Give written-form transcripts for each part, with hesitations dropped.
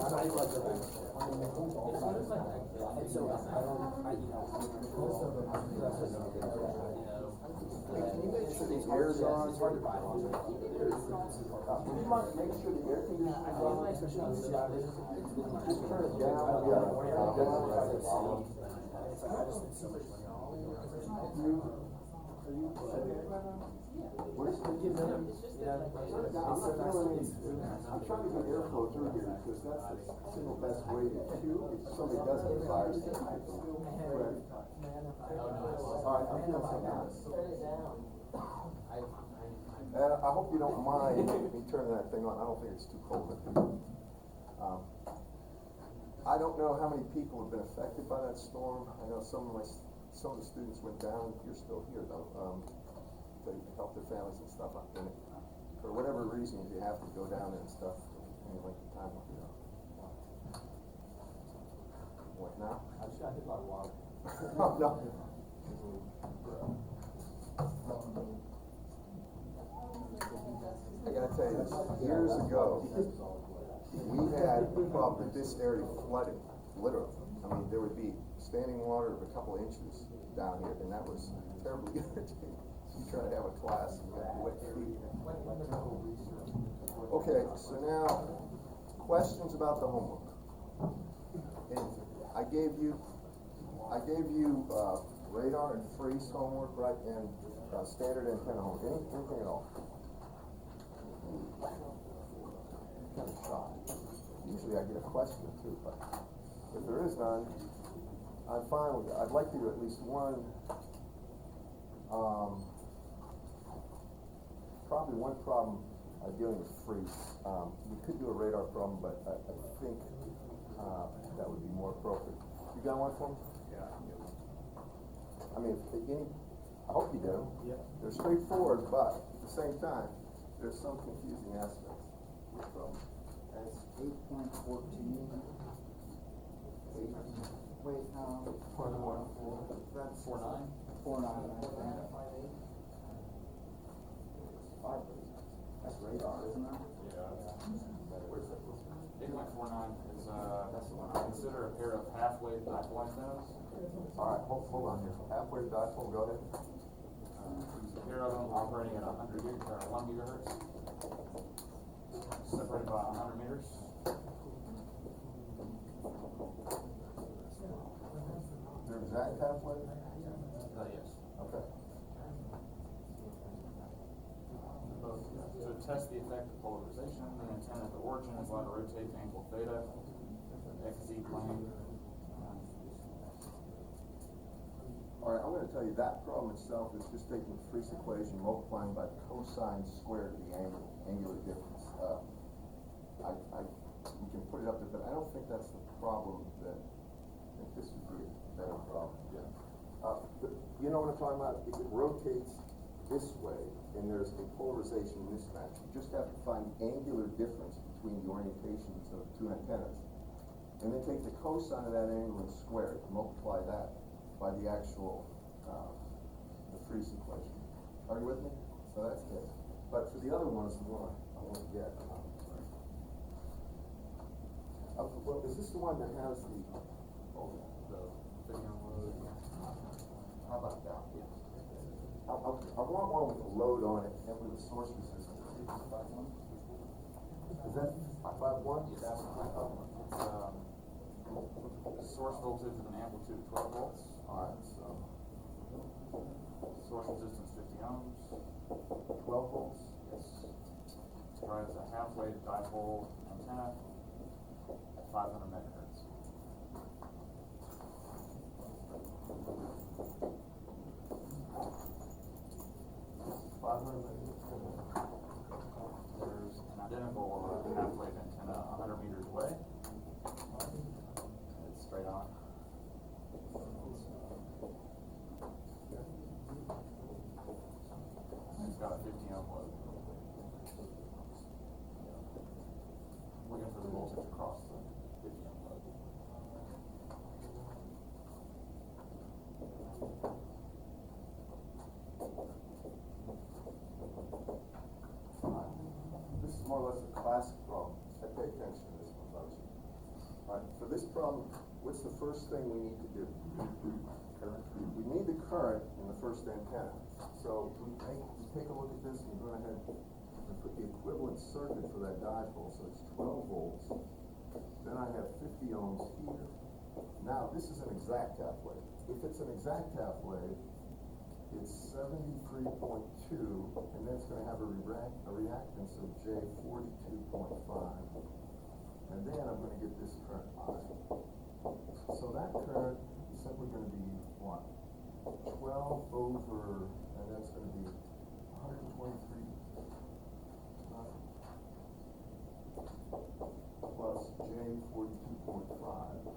you make sure the air's on? Would you mind make sure the air conditioner's on? Just turn it down. Where's the I'm trying to get airflow through here because that's the single best way to if somebody does have a fire station. Alright, I'm feeling something else. And I hope you don't mind me turning that thing on. I don't think it's too cold. I don't know how many people have been affected by that storm. I know some of the students went down. You're still here though. To help their families and stuff. And for whatever reason, if you have to go down there and stuff, any length of time, you know. What now? I just got hit by water. Oh, no. I gotta tell you this, years ago, we had a problem with this area flooding, literally. I mean, there would be standing water of a couple inches down here, and that was terribly irritating. You try to have a class and you have wet feet. Okay, so now, questions about the homework. And I gave you radar and freeze homework, right, and standard antenna homework. Anything at all? Kind of shy. Usually I get a question too, but if there is none, I'm fine with it. I'd like you to at least probably one problem dealing with freeze. We could do a radar problem, but I think that would be more appropriate. You got one for me? Yeah. I mean, I hope you do. Yeah. They're straightforward, but at the same time, there's some confusing aspects. Which problem? That's 8.14. Wait, no. 4.4. That's 4.9. 4.9. That's radar, isn't it? Yeah. 8.49 is consider a pair of half-wave dipole antennas. All right, hold on here. Halfway dipole, go ahead. Use a pair of them operating at 1 gigahertz, separated by 100 meters. Their exact halfway? Yes. Okay. To test the effect of polarization, the antenna at the origin is allowed to rotate to angle theta, XZ plane. All right, I'm going to tell you that problem itself is just taking the Friese equation, multiplying by the cosine squared of the angular difference. You can put it up there, but I don't think that's the problem that, I think this would be a better problem. Yeah. You know what I'm talking about? If it rotates this way, and there's a polarization mismatch, you just have to find the angular difference between the orientations of two antennas. And then take the cosine of that angle and square it, multiply that by the actual, the Friese equation. Are you with me? So that's it. But for the other ones, the one I want to get. Well, is this the one that has the Video load. how about that? I want one with a load on it and with a source resistance. Is that 551? Yes. It's source voltage with an amplitude of 12 volts. Alright, so Source resistance 50 ohms. 12 volts. Yes. Drives a half-wave dipole antenna at 500 megahertz. There's an identical half-wave antenna 100 meters away. It's straight on. It's got a 50 ohm load. Looking for the voltage across the 50 ohm load. This is more or less a classic problem. I pay attention to this one, folks. Alright, for this problem, what's the first thing we need to do? Current. We need the current in the first antenna. So we take a look at this, and go ahead and put the equivalent circuit for that dipole, so it's 12 volts. Then I have 50 ohms here. Now, this is an exact half wave. If it's an exact half wave, it's 73.2, and then it's gonna have a reactance of J 42.5. And then I'm gonna get this current I. So that current is simply gonna be what? 12 over, and that's gonna be 123 plus J 42.5.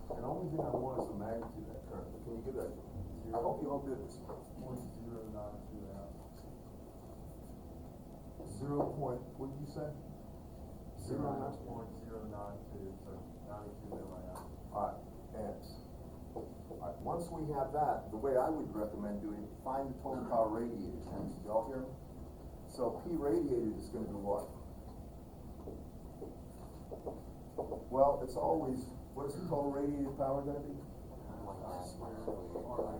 And the only thing I want is the magnitude of that current. Can you give that to me? I hope you all did this. 0.092 amps. 0 point, what did you say? 0.092. 0.092, so 92 milliamps. Alright, amps. Alright, once we have that, the way I would recommend doing it, find the total power radiated. Did y'all hear me? So P radiated is gonna be what? Well, it's always, what is the total radiated power gonna be?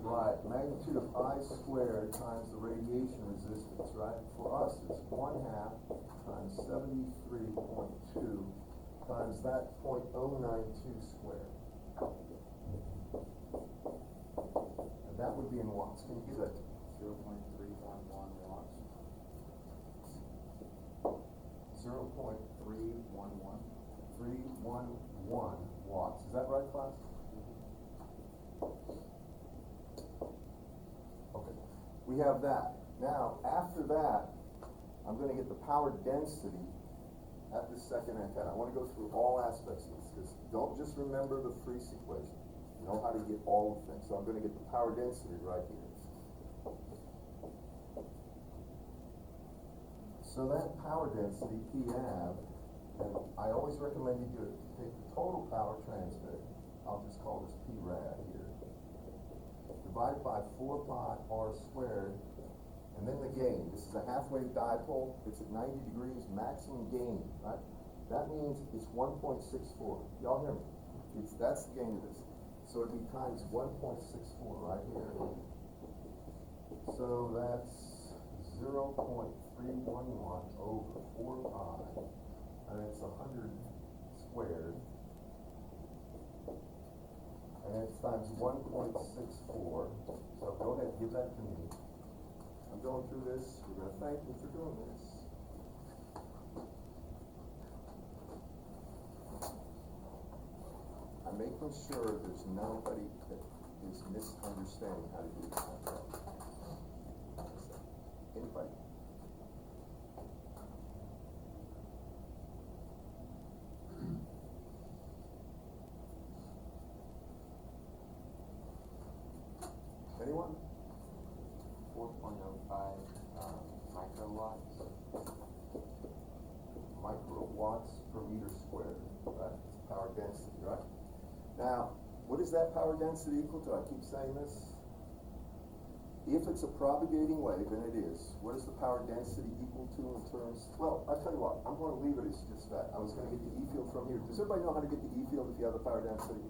Right, magnitude of I squared times the radiation resistance, right? For us, it's 1/2 times 73.2 times that 0.092 squared. And that would be in watts. Can you give that to me? 0.311 watts. 0.311 watts. Is that right, class? Okay, we have that. Now, after that, I'm gonna get the power density at the second antenna. I wanna go through all aspects of this, because don't just remember the Friese equation. You know how to get all the things. So I'm gonna get the power density right here. So that power density, PAV, and I always recommend you do it, take the total power transmitted, I'll just call this PRAD here, divided by 4 pi r squared, and then the gain. This is a half-wave dipole, it's at 90 degrees, maximum gain, right? That means it's 1.64. Y'all hear me? That's the gain of this. So it'd be times 1.64 right here. So that's 0.311 over 4 pi, and it's 100 squared. And it's times 1.64. So go ahead, give that to me. I'm going through this. We're going to thank me for doing this. I'm making sure there's nobody that is misunderstanding how to do this. Anybody? Anyone? 4.05 microwatts. Microwatts per meter squared, right? It's power density, right? Now, what is that power density equal to? I keep saying this. If it's a propagating wave, and it is, what is the power density equal to in terms? Well, I'll tell you what, I'm going to leave it as just that. I was going to get the E field from here. Does everybody know how to get the E field if you have the power density?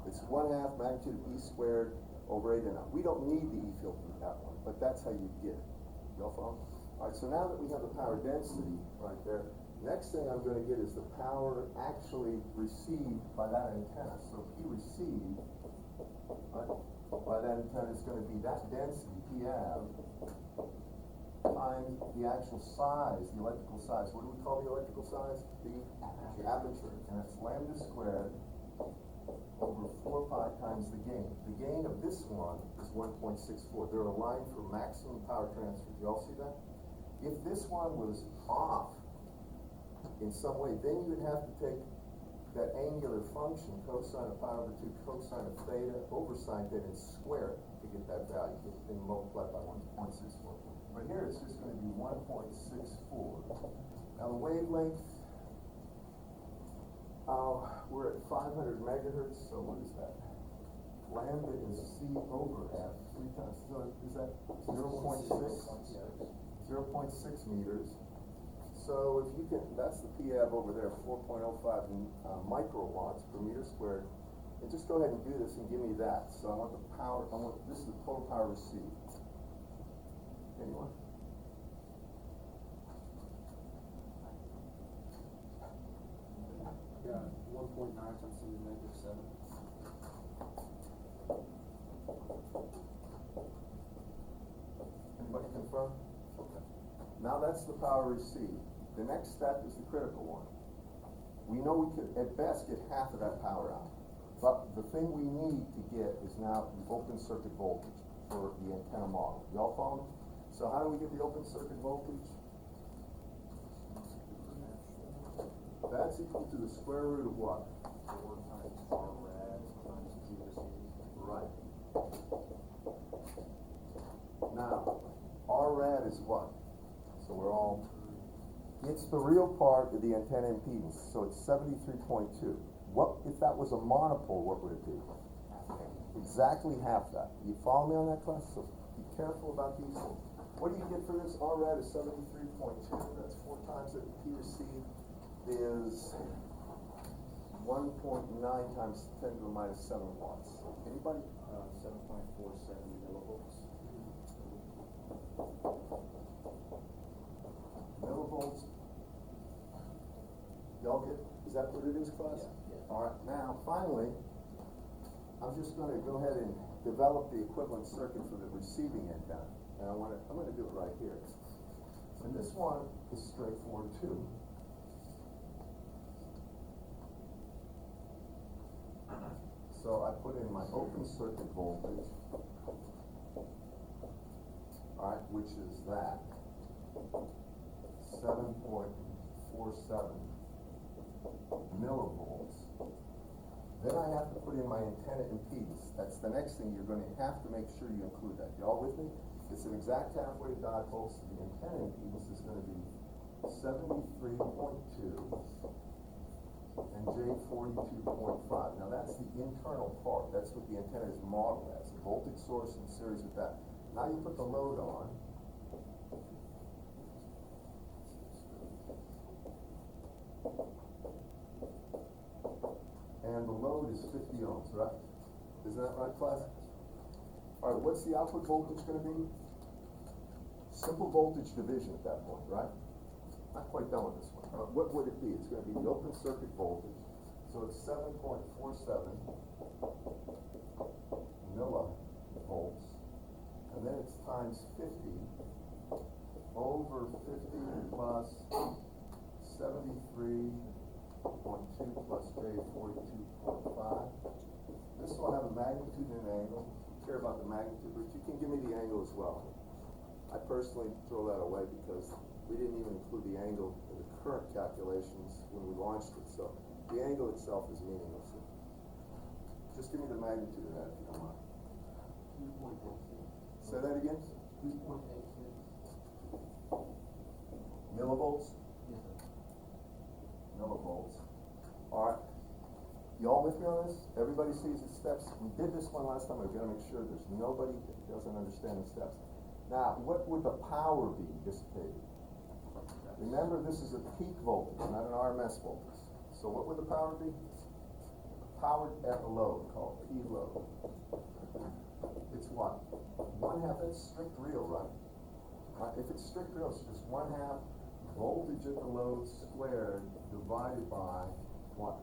It's 1/2 magnitude of E squared over 8 and out. We don't need the E field for that one, but that's how you get it. Y'all follow? All right, so now that we have the power density right there, next thing I'm going to get is the power actually received by that antenna. So P received, right, by that antenna is going to be that density, PAV, times the actual size, the electrical size. What do we call the electrical size? The aperture. And it's lambda squared over 4 pi times the gain. The gain of this one is 1.64. They're aligned for maximum power transfer. Do you all see that? If this one was off in some way, then you would have to take that angular function, cosine of pi over 2 cosine of theta over sine theta, and square it to get that value, and multiply by 1.64. But here it's just going to be 1.64. Now the wavelength, we're at 500 megahertz, so what is that? Lambda is C over F, 3 times, so is that 0.6? 0.6 meters. So if you can, that's the PAB over there, 4.05 microwatts per meter squared. And just go ahead and do this and give me that. So I want the power, this is the total power received. Anyone? Yeah, 1.9 times 10 to the negative 7. Anybody confirm? Okay. Now that's the power received. The next step is the critical one. We know we could at best get half of that power out. But the thing we need to get is now the open circuit voltage for the antenna model. Y'all follow me? So how do we get the open circuit voltage? That's equal to the square root of what? 4 times R rad times Q received. Right. Now, R rad is what? So we're all, it's the real part of the antenna impedance, so it's 73.2. What, if that was a monopole, what would it be? Exactly half that. You follow me on that, class? So be careful about these things. What do you get for this? R rad is 73.2, that's 4 times it. P received is 1.9 times 10 to the minus 7 watts. Anybody? 7.47 millivolts. Millivolts. Y'all get, is that what it is, class? Yeah, yeah. All right, now, finally, I'm just gonna go ahead and develop the equivalent circuit for the receiving antenna. And I'm gonna do it right here. And this one is straightforward too. So I put in my open circuit voltage, all right, which is that, 7.47 millivolts. Then I have to put in my antenna impedance. That's the next thing you're going to have to make sure you include that. Y'all with me? It's an exact halfway dipole, so the antenna impedance is going to be 73.2 and J 42.5. Now that's the internal part. That's what the antenna is modeled as, a voltage source in series with that. Now you put the load on. And the load is 50 ohms, right? Isn't that right, class? All right, what's the output voltage going to be? Simple voltage division at that point, right? Not quite done with this one. What would it be? It's going to be the open circuit voltage. So it's 7.47 millivolts. And then it's times 50 over 50 plus 73.2 plus J 42.5. This will have a magnitude and an angle. I care about the magnitude, but you can give me the angle as well. I personally throw that away because we didn't even include the angle in the current calculations when we launched it, so the angle itself is meaningless. Just give me the magnitude of that if you don't mind. 2.86. Say that again? 2.86. Millivolts? Yes, sir. Millivolts. All right. Y'all with me on this? Everybody sees the steps? We did this one last time. I've got to make sure there's nobody that doesn't understand the steps. Now, what would the power be dissipated? Remember, this is a peak voltage, not an RMS voltage. So what would the power be? Power at a load, called P load. It's what? 1/2, that's strict real, right? If it's strict real, it's just 1/2 voltage at the load squared divided by what?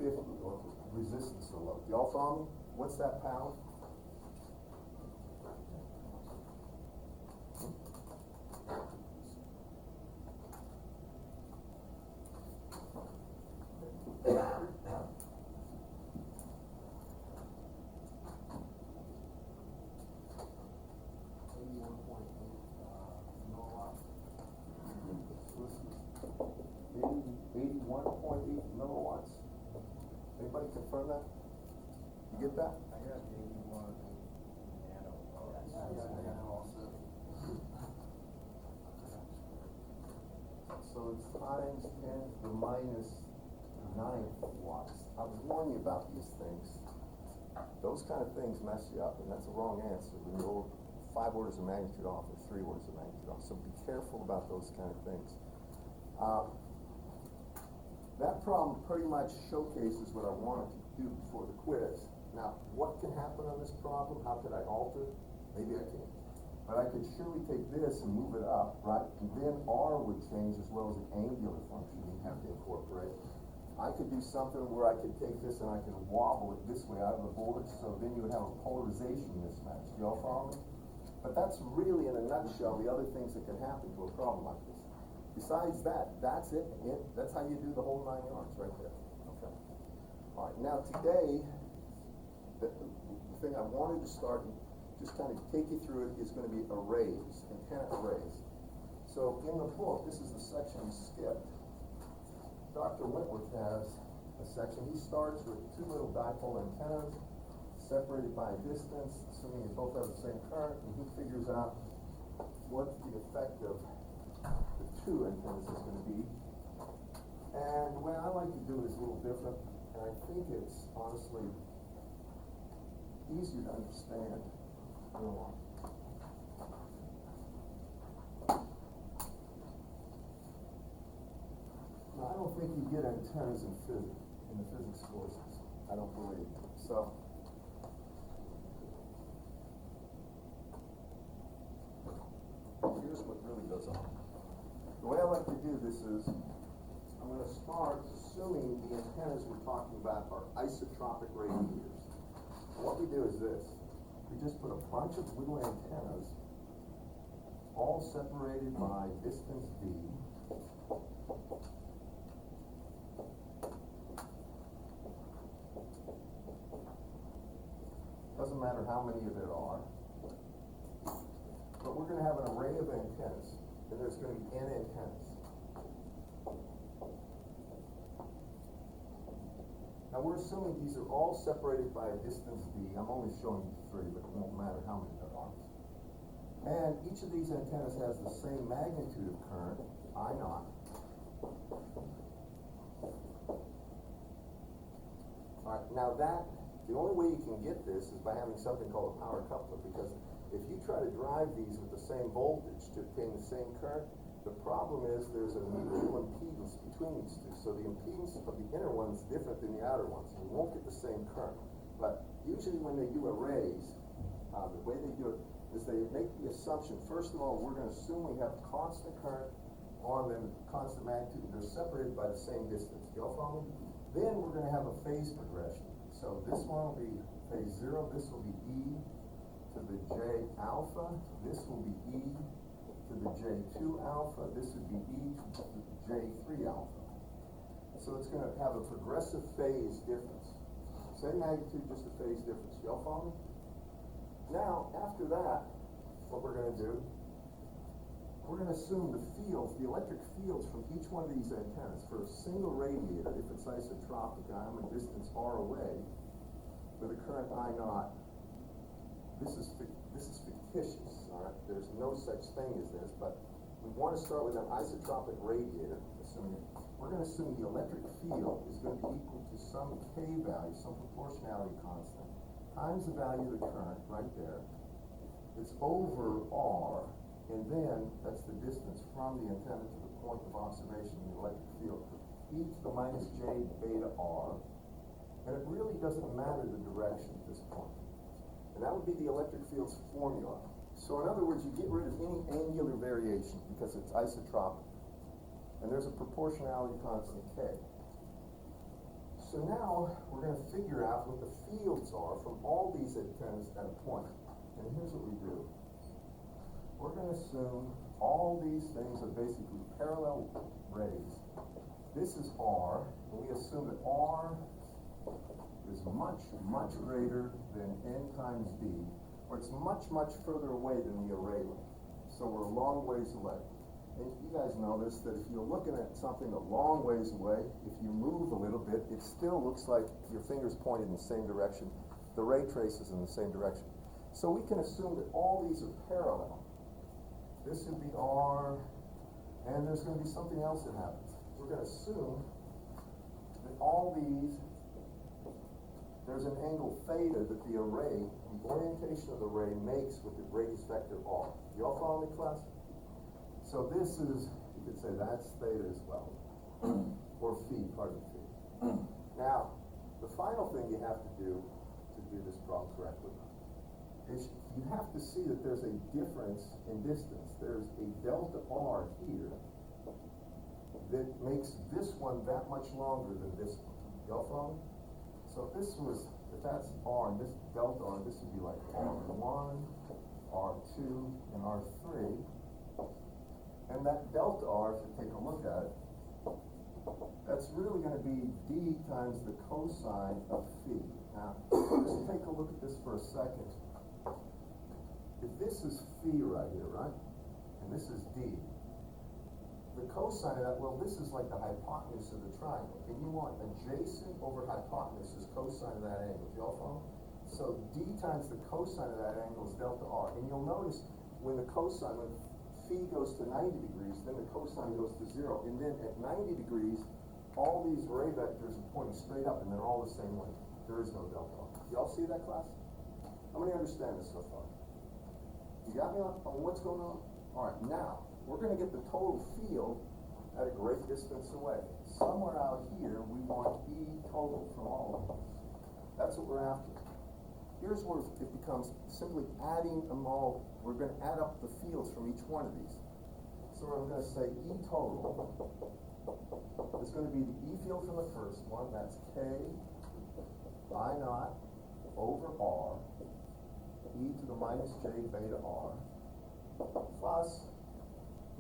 50, or resistance to the load. Y'all follow me? What's that power? Milliwatts. 81.8 milliwatts. Anybody confirm that? You get that? I got 81 nano. So it's times 10 to the minus 9 watts. I was warning you about these things. Those kind of things mess you up, and that's a wrong answer when you're 5 orders of magnitude off or 3 orders of magnitude off. So be careful about those kind of things. That problem pretty much showcases what I wanted to do before the quiz. Now, what can happen on this problem? How could I alter it? Maybe I can't. But I could surely take this and move it up, right? And then R would change as well as an angular function you have to incorporate. I could do something where I could take this and I could wobble it this way out of the board, so then you would have a polarization mismatch. Do y'all follow me? But that's really, in a nutshell, the other things that can happen to a problem like this. Besides that, that's it. That's how you do the whole 9 yards right there. Okay. All right. Now today, the thing I wanted to start and just kind of take you through it is going to be arrays, antenna arrays. So in the book, this is the section we skipped. Dr. Wentworth has a section. He starts with 2 little dipole antennas separated by a distance, assuming they both have the same current, and he figures out what the effect of the 2 antennas is going to be. And the way I like to do it is a little different, and I think it's honestly easier to understand. Now, I don't think you get antennas in the physics courses. I don't believe. So, here's what really goes on. The way I like to do this is, I'm going to start assuming the antennas we're talking about are isotropic radiators. What we do is this. We just put a bunch of little antennas, all separated by distance d. Doesn't matter how many there are. But we're going to have an array of antennas, and there's going to be n antennas. Now we're assuming these are all separated by a distance d. I'm only showing you 3, but it won't matter how many there are. And each of these antennas has the same magnitude of current, I naught. Alright, now the only way you can get this is by having something called a power coupler, because if you try to drive these with the same voltage to obtain the same current, the problem is there's a mutual impedance between these two. So the impedance of the inner one is different than the outer ones. You won't get the same current. But usually when they do arrays, the way they do it is they make the assumption, first of all, we're going to assume we have constant current on them, constant magnitude. They're separated by the same distance. Do y'all follow me? Then we're going to have a phase progression. So this one will be phase 0. This will be E to the J alpha. This will be E to the J2 alpha. This would be E to the J3 alpha. So it's going to have a progressive phase difference. Same magnitude, just a phase difference. Y'all follow me? Now, after that, what we're going to do, we're going to assume the fields, the electric fields from each one of these antennas for a single radiator, if it's isotropic, I'm a distance r away, with a current I naught. This is fictitious, all right? There's no such thing as this, but we want to start with an isotropic radiator, assuming we're going to assume the electric field is going to be equal to some k value, some proportionality constant, times the value of the current right there. It's over r, and then that's the distance from the antenna to the point of observation in the electric field, e to the minus j beta r, and it really doesn't matter the direction at this point. And that would be the electric field's formula. So in other words, you get rid of any angular variation because it's isotropic. And there's a proportionality constant k. So now we're going to figure out what the fields are from all these antennas at a point. And here's what we do. We're going to assume all these things are basically parallel rays. This is R, and we assume that R is much, much greater than n times d, or it's much, much further away than the array length. So we're a long ways away. And you guys know this, that if you're looking at something a long ways away, if you move a little bit, it still looks like your finger's pointed in the same direction. The ray trace is in the same direction. So we can assume that all these are parallel. This would be R, and there's going to be something else that happens. We're going to assume that all these, there's an angle theta that the array, the orientation of the ray makes with the radius vector R. You all follow me, class? So this is You could say that's theta as well, or phi, pardon phi. Now, the final thing you have to do this problem correctly is you have to see that there's a difference in distance. There's a delta r here that makes this one that much longer than this one. Y'all follow me? So if that's r and this delta r, this would be like r1, r2, and r3. And that delta r, if you take a look at it, that's really going to be d times the cosine of phi. Now, just take a look at this for a second. If this is phi right here, right? And this is d. The cosine of that, well, this is like the hypotenuse of the triangle. And you want adjacent over hypotenuse is cosine of that angle. Do y'all follow? So d times the cosine of that angle is delta r. And you'll notice when the cosine, when phi goes to 90 degrees, then the cosine goes to 0. And then at 90 degrees, all these ray vectors are pointing straight up, and they're all the same length. There is no delta r. Y'all see that, class? How many understand this so far? You got me on what's going on? All right, now, we're going to get the total field at a great distance away. Somewhere out here, we want E total from all of these. That's what we're after. Here's where it becomes simply adding them all. We're going to add up the fields from each one of these. So I'm going to say E total is going to be the E field from the first one. That's K I naught over R e to the minus j beta r plus,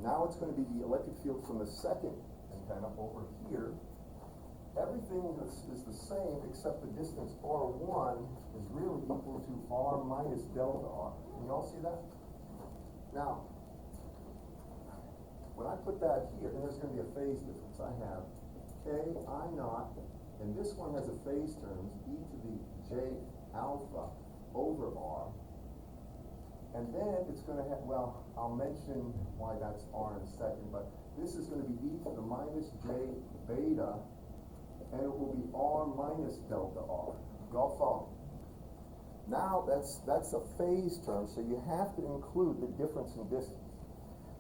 now it's going to be the electric field from the second antenna over here. Everything is the same except the distance r1 is really equal to r minus delta r. Can you all see that? Now, when I put that here, and there's going to be a phase difference, I have K I naught, and this one has a phase terms, e to the j alpha over r. And then it's going to have, well, I'll mention why that's r in a second, but this is going to be e to the minus j beta, and it will be r minus delta r. Y'all follow? Now that's a phase term, so you have to include the difference in distance.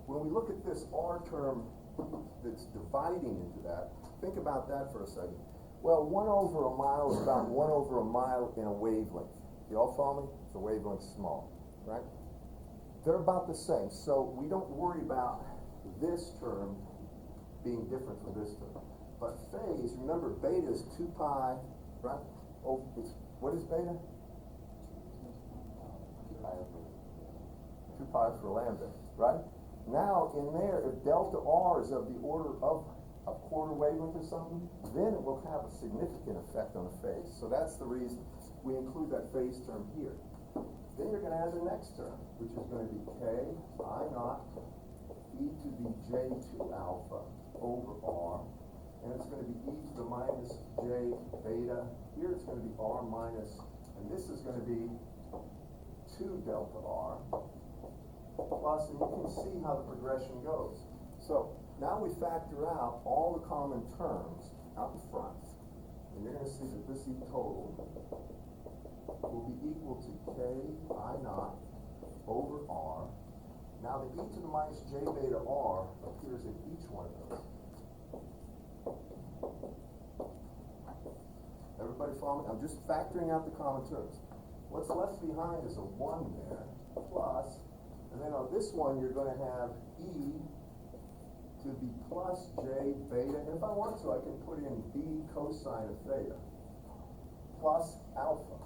When we look at this r term that's dividing into that, think about that for a second. Well, 1 over a mile is about 1 over a mile in a wavelength. Y'all follow me? The wavelength's small, right? They're about the same, so we don't worry about this term being different from this term. But phase, remember, beta is 2 pi, right? Oh, what is beta? 2 pi for lambda, right? Now, in there, if delta r is of the order of a quarter wavelength or something, then it will have a significant effect on the phase. So that's the reason we include that phase term here. Then you're going to add the next term, which is going to be K I naught e to the j2 alpha over r, and it's going to be e to the minus j beta. Here it's going to be r minus, and this is going to be 2 delta r plus, and you can see how the progression goes. So now we factor out all the common terms out the front, and you're going to see that this E total will be equal to K I naught over R. Now the e to the minus j beta r appears in each one of those. Everybody follow me? I'm just factoring out the common terms. What's left behind is a 1 there, plus, and then on this one you're going to have e to the plus j beta, and if I want to I can put in b cosine of theta plus alpha,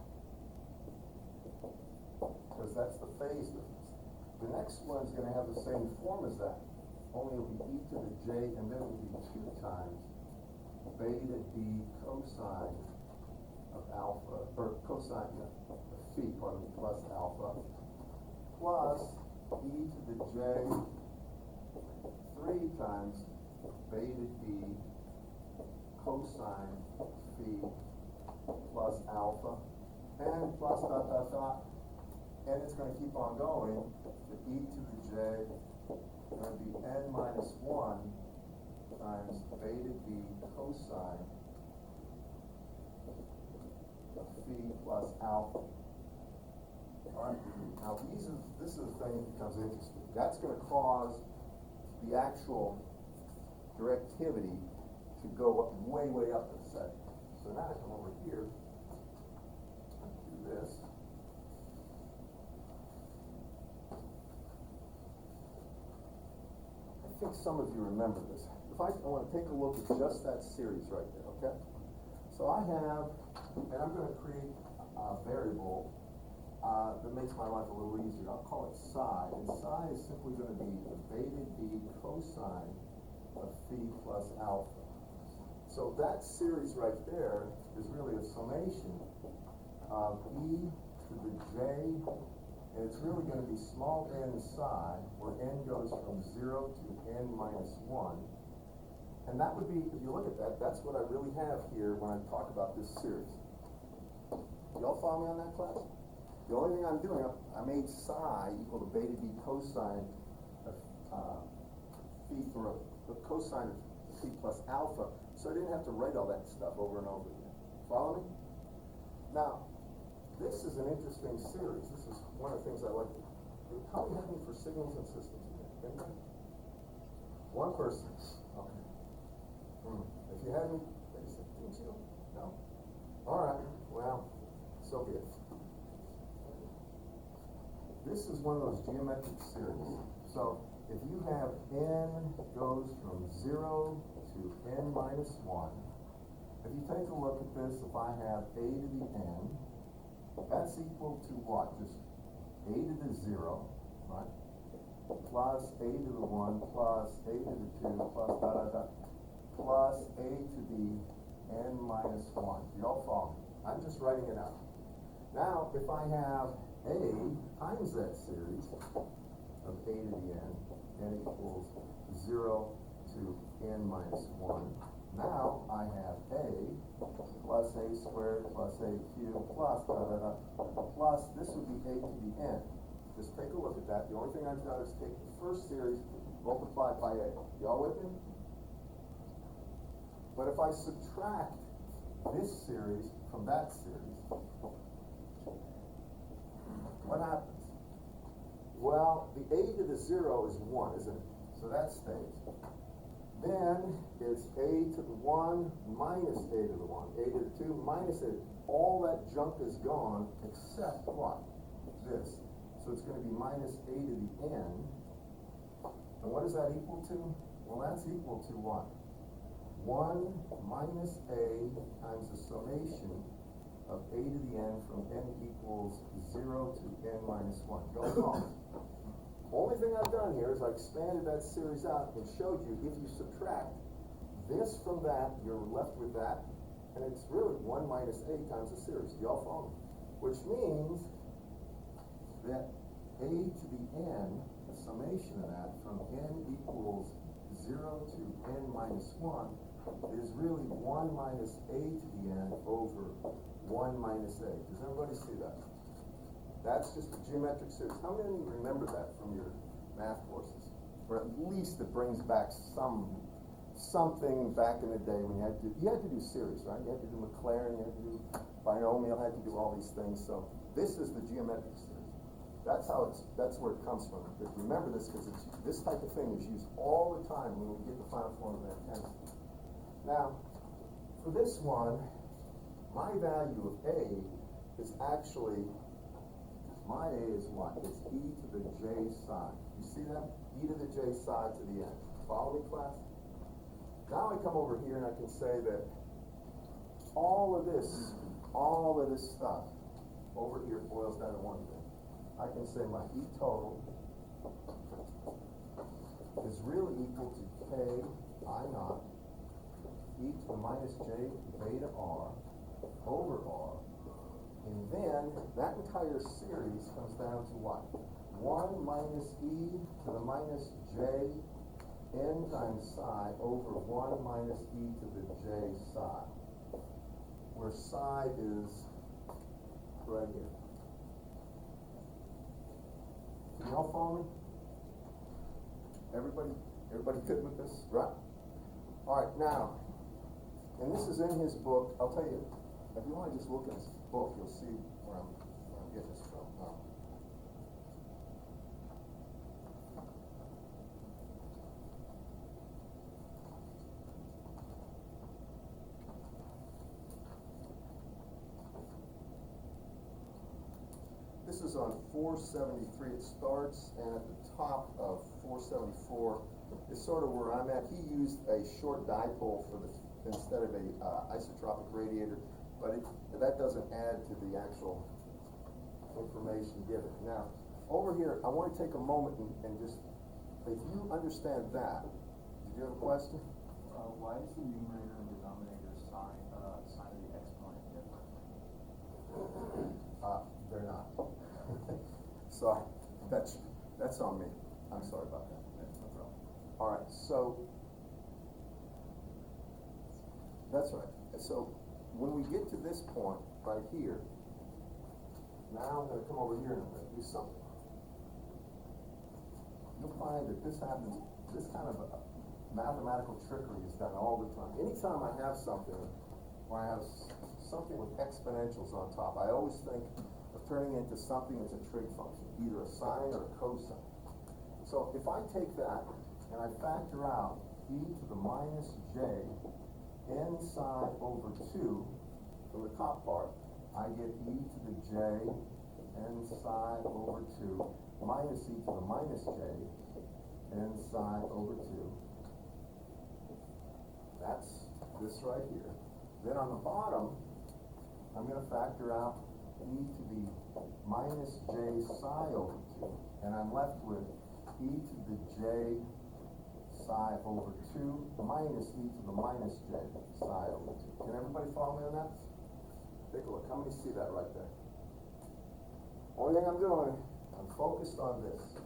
because that's the phase difference. The next one's going to have the same form as that, only it'll be e to the j, and then it will be 2 times beta d cosine of alpha, or cosine of phi, pardon me, plus alpha, plus e to the j 3 times beta d cosine phi plus alpha, and plus dot dot dot, and it's going to keep on going. The e to the j is going to be n minus 1 times beta d cosine of phi plus alpha. Alright, now this is the thing that becomes interesting. That's going to cause the actual directivity to go up, way up in a second. So now I come over here and do this. I think some of you remember this. I want to take a look at just that series right there, okay? So I have, and I'm going to create a variable that makes my life a little easier. I'll call it psi, and psi is simply going to be the beta d cosine of phi plus alpha. So that series right there is really a summation of e to the j, and it's really going to be small n psi, where n goes from 0 to n minus 1. And that would be, if you look at that, that's what I really have here when I talk about this series. Y'all follow me on that, class? The only thing I'm doing, I made psi equal to beta d cosine of phi for the cosine of phi plus alpha, so I didn't have to write all that stuff over and over again. Follow me? Now, this is an interesting series. This is one of the things I like. How many have me for signals and systems again? Anybody? One person. Okay. If you had me, didn't you? No? All right. Well, so be it. This is one of those geometric series. So if you have n goes from 0 to n minus 1, if you take a look at this, if I have a to the n, that's equal to what? Just a to the 0, right? Plus a to the 1, plus a to the 2, plus plus a to the n minus 1. You all follow me? I'm just writing it out. Now, if I have a times that series of a to the n equals 0 to n minus 1. Now I have a plus a squared plus a cubed plus plus this would be a to the n. Just take a look at that. The only thing I've done is take the first series multiplied by a. Y'all with me? But if I subtract this series from that series, what happens? Well, the a to the 0 is 1, isn't it? So that stays. Then it's a to the 1 minus a to the 1, a to the 2 minus a. All that junk is gone except what? This. So it's going to be minus a to the n. And what is that equal to? Well, that's equal to what? 1 minus a times the summation of a to the n from n equals 0 to n minus 1. Go on. Only thing I've done here is I expanded that series out and showed you if you subtract this from that, you're left with that, and it's really 1 minus a times the series. Y'all follow me? Which means that a to the n, the summation of that from n equals 0 to n minus 1 is really 1 minus a to the n over 1 minus a. Does everybody see that? That's just a geometric series. How many of you remember that from your math courses? Or at least it brings back something back in the day when you had to do series, right? You had to do Maclaurin, you had to do binomial, had to do all these things. So this is the geometric series. That's where it comes from. But remember this because this type of thing is used all the time when we get the final form of that chemistry. Now, for this one, my value of a is actually, my a is what? It's e to the j side. You see that? E to the j side to the n. Follow me, class? Now I come over here and I can say that all of this stuff over here boils down to one thing. I can say my E total is really equal to K I naught e to the minus j beta r over r, and then that entire series comes down to what? 1 minus e to the minus j n times psi over 1 minus e to the j psi, where psi is right here. Can y'all follow me? Everybody good with this, right? All right, now, and this is in his book. I'll tell you, if you want to just look at his book, you'll see where I'm getting this from. this is on 473, it starts, and at the top of 474 is sort of where I'm at. He used a short dipole for the, instead of a isotropic radiator, but that doesn't add to the actual information given. Now, over here, I want to take a moment and just, if you understand that, did you have a question? Why is the numerator and denominator sign of the exponent different? They're not. Sorry, that's on me. I'm sorry about that. No problem. All right, so, that's right. So, when we get to this point, right here, now I'm gonna come over here and I'm gonna do something. You'll find that this happens, this kind of mathematical trickery is done all the time. Anytime I have something where I have something with exponentials on top, I always think of turning it into something that's a trig function, either a sine or a cosine. So if I take that and I factor out e to the minus j n sine over 2 from the top part, I get e to the j n sine over 2 minus e to the minus j n sine over 2. That's this right here. Then on the bottom, I'm going to factor out e to the minus j psi over 2, and I'm left with e to the j psi over 2 minus e to the minus j psi over 2. Can everybody follow me on that? Take a look. How many see that right there? Only thing I'm doing, I'm focused on this.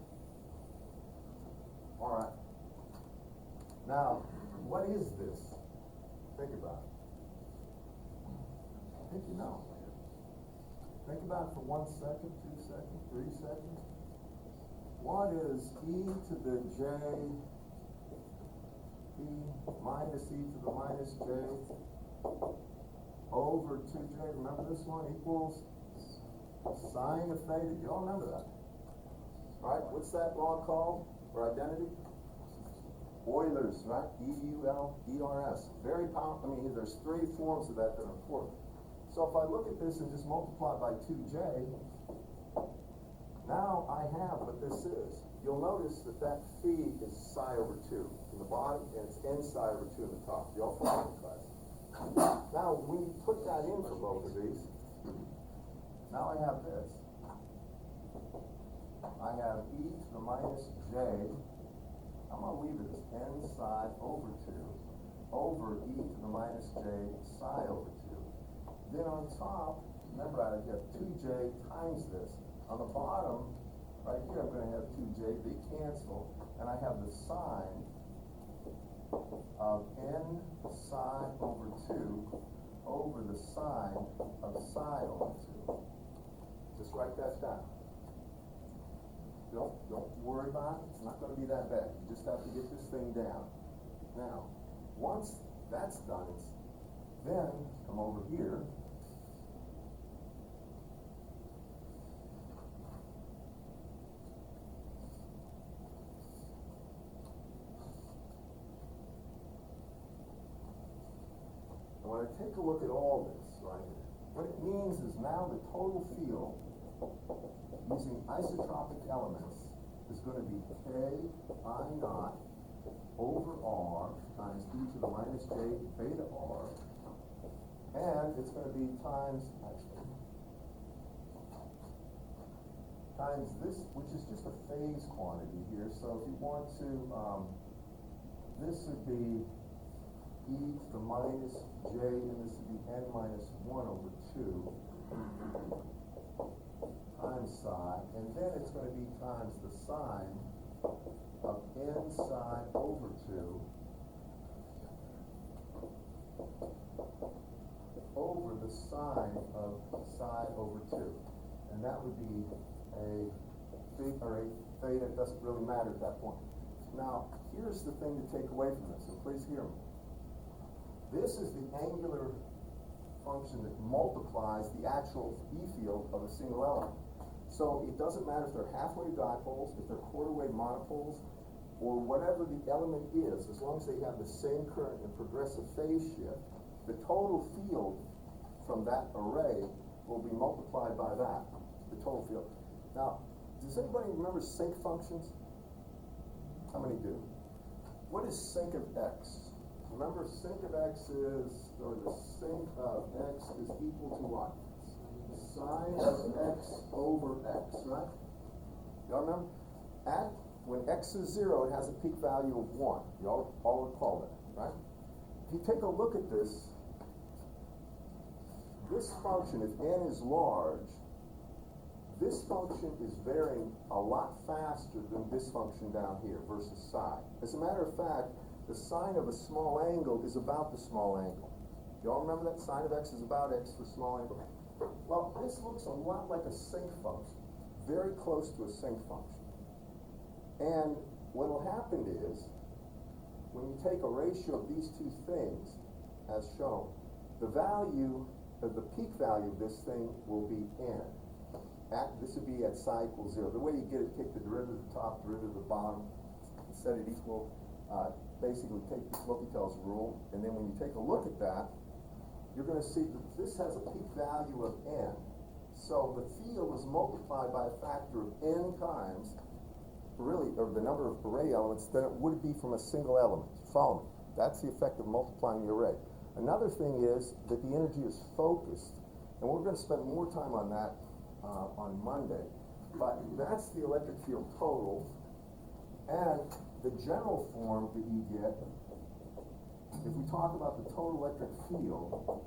All right. Now, what is this? Think about it. I think you know. Think about it for 1 second, 2 seconds, 3 seconds. What is e to the j, e minus e to the minus j over 2j, remember this one, equals sine of theta? You all remember that? Right? What's that law called, or identity? Euler's, right? E-U-L-E-R-S. Very powerful. I mean, there's 3 forms of that that are important. So if I look at this and just multiply by 2j, now I have what this is. You'll notice that that phi is psi over 2 in the bottom, and it's n psi over 2 in the top. You all follow me, class? Now, when you put that in for both of these, now I have this. I have e to the minus j. I'm going to leave it as n psi over 2 over e to the minus j psi over 2. Then on top, remember I have 2j times this. On the bottom, right here, I'm going to have 2j, they cancel, and I have the sine of n psi over 2 over the sine of psi over 2. Just write that down. Don't worry about it. It's not going to be that bad. You just have to get this thing down. Now, once that's done, then come over here. I want to take a look at all this right here. What it means is now the total field using isotropic elements is going to be k I naught over r times e to the minus j beta r, and it's going to be times this, which is just a phase quantity here. So if you want to, this would be e to the minus j, and this would be n minus 1 over 2 times psi, and then it's going to be times the sine of n psi over 2 over the sine of psi over 2. And that would be a theta. It doesn't really matter at that point. Now, here's the thing to take away from this, and please hear me. This is the angular function that multiplies the actual E field of a single element. So it doesn't matter if they're half-wave dipoles, if they're quarter-wave monopoles, or whatever the element is, as long as they have the same current and progressive phase shift, the total field from that array will be multiplied by that, the total field. Now, does anybody remember sinc functions? How many do? What is sinc of x? Remember, sinc of x is, or the sinc of x is equal to what? Sine of x over x, right? Y'all remember? When x is 0, it has a peak value of 1. Y'all all recall that, right? If you take a look at this function, if n is large, this function is varying a lot faster than this function down here versus sine. As a matter of fact, the sine of a small angle is about the small angle. Y'all remember that? Sine of x is about x for small angle. Well, this looks a lot like a sinc function, very close to a sinc function. And what will happen is, when you take a ratio of these two things, as shown, the value, the peak value of this thing will be n. This would be at psi equals 0. The way you get it, take the derivative of the top, derivative of the bottom, set it equal, basically take L'Hopital's rule, and then when you take a look at that, you're going to see that this has a peak value of n. So the field is multiplied by a factor of n times, really, or the number of array elements than it would be from a single element. Follow me. That's the effect of multiplying the array. Another thing is that the energy is focused, and we're going to spend more time on that on Monday. But that's the electric field total, and the general form that you get, if we talk about the total electric field,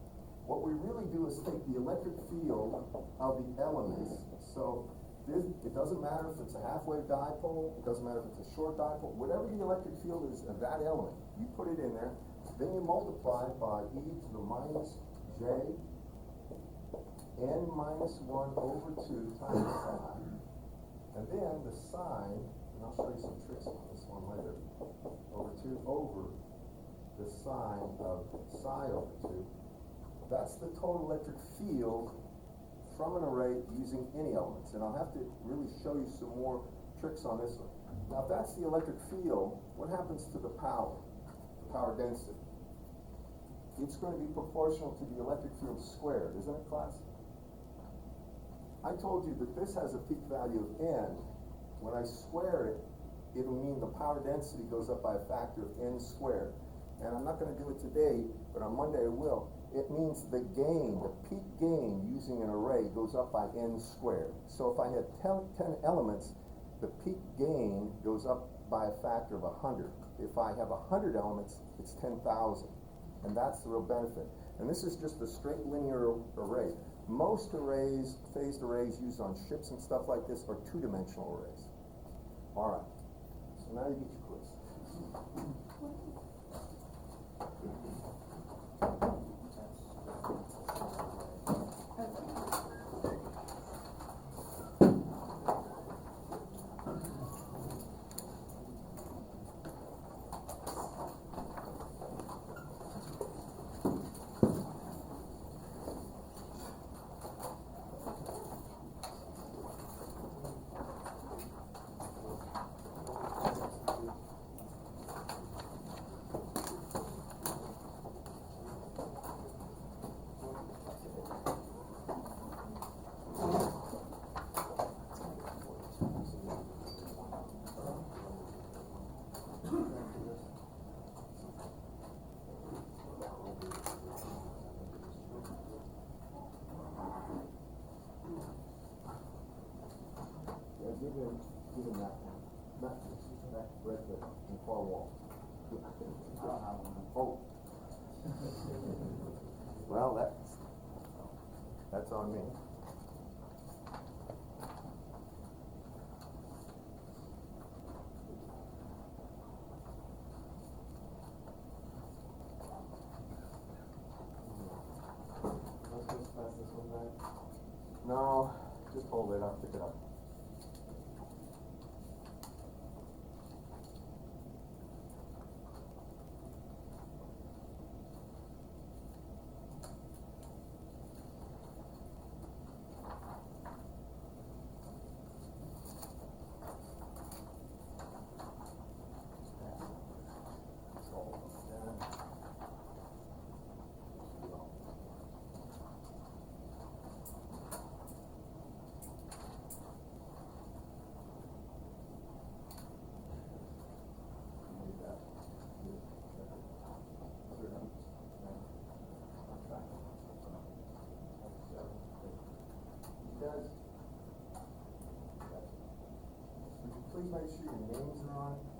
what we really do is take the electric field of the elements. So it doesn't matter if it's a half-wave dipole, it doesn't matter if it's a short dipole, whatever the electric field is of that element, you put it in there, then you multiply it by e to the minus j n minus 1 over 2 times psi. And then the sine, and I'll show you some tricks on this one later, over 2 over the sine of psi over 2. That's the total electric field from an array using any elements. And I'll have to really show you some more tricks on this one. Now, if that's the electric field, what happens to the power density? It's going to be proportional to the electric field squared, isn't it, class? I told you that this has a peak value of n. When I square it, it'll mean the power density goes up by a factor of n squared. And I'm not going to do it today, but on Monday I will. It means the gain, the peak gain using an array goes up by n squared. So if I had 10 elements, the peak gain goes up by a factor of 100. If I have 100 elements, it's 10,000. And that's the real benefit. And this is just a straight linear array. Most arrays, phased arrays used on ships and stuff like this, are two-dimensional arrays. All right. So now you get your quiz. Give him that one. That right there, in the far wall. Oh. Well, that's on me. Let's pass this one back. No, just hold it, I'll pick it up. make sure your names are on it?